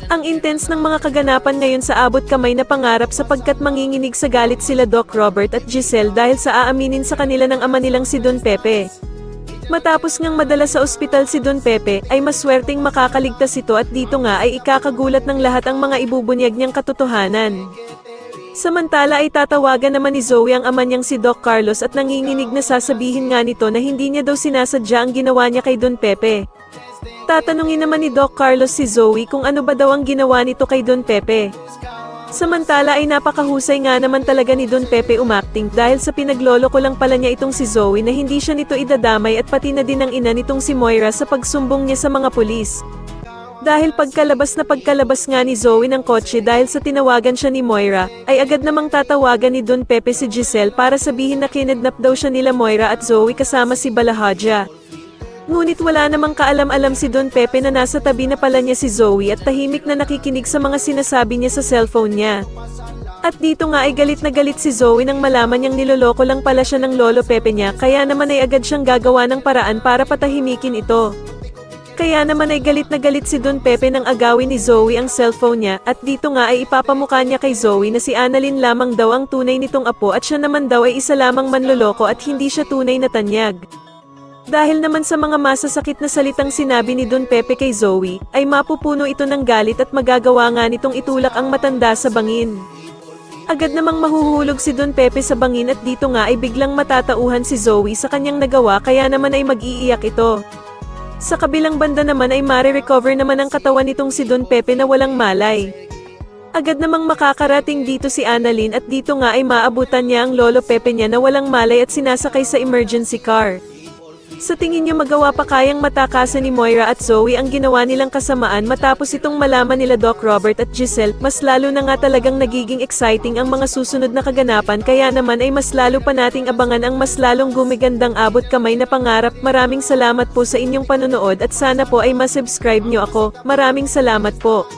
Ang intense ng mga kaganapan ngayon sa abot kamay na pangarap sapagkat manginginig sa galit sila Doc Robert at Giselle dahil sa aaminin sa kanila ng ama nilang si Don Pepe. Matapos ngang madala sa ospital si Don Pepe, ay maswerteng makakaligtas ito at dito nga ay ikakagulat ng lahat ang mga ibubunyag niyang katotohanan. Samantala ay tatawagan naman ni Zoe ang ama niyang si Doc Carlos at nanginginig na sasabihin nga nito na hindi niya daw sinasadya ang ginawa niya kay Don Pepe. Tatanungin naman ni Doc Carlos si Zoe kung ano ba daw ang ginawa nito kay Don Pepe. Samantala ay napakahusay nga naman talaga ni Don Pepe umacting dahil sa pinagloloko lang pala niya itong si Zoe na hindi siya nito idadamay at pati na din ang ina nitong si Moira sa pagsumbong niya sa mga pulis. Dahil pagkalabas nga ni Zoe ng kotse dahil sa tinawagan siya ni Moira, ay agad namang tatawagan ni Don Pepe si Giselle para sabihin na kinidnap daw siya nila Moira at Zoe kasama si Balahaja. Ngunit wala namang kaalam-alam si Don Pepe na nasa tabi na pala niya si Zoe at tahimik na nakikinig sa mga sinasabi niya sa cellphone niya. At dito nga ay galit na galit si Zoe nang malaman niyang niloloko lang pala siya ng lolo Pepe niya kaya naman ay agad siyang gagawa ng paraan para patahimikin ito. Kaya naman ay galit na galit si Don Pepe nang agawin ni Zoe ang cellphone niya at dito nga ay ipapamukha niya kay Zoe na si Annalyn lamang daw ang tunay nitong apo at siya naman daw ay isa lamang manloloko at hindi siya tunay na tanyag. Dahil naman sa mga masasakit na salitang sinabi ni Don Pepe kay Zoe, ay mapupuno ito ng galit at magagawa nga nitong itulak ang matanda sa bangin. Agad namang mahuhulog si Don Pepe sa bangin at dito nga ay biglang matatauhan si Zoe sa kanyang nagawa kaya naman ay mag-iiyak ito. Sa kabilang banda naman ay mare-recover naman ang katawan nitong si Don Pepe na walang malay. Agad namang makakarating dito si Annalyn at dito nga ay maabutan niya ang lolo Pepe niya na walang malay at sinasakay sa emergency car. Sa tingin niya magawa pa kayang matakasan ni Moira at Zoe ang ginawa nilang kasamaan matapos itong malaman nila Doc Robert at Giselle, mas lalo na nga talagang nagiging exciting ang mga susunod na kaganapan kaya naman ay mas lalo pa nating abangan ang mas lalong gumigandang abot kamay na pangarap. Maraming salamat po sa inyong panonood at sana po ay masubscribe nyo ako. Maraming salamat po.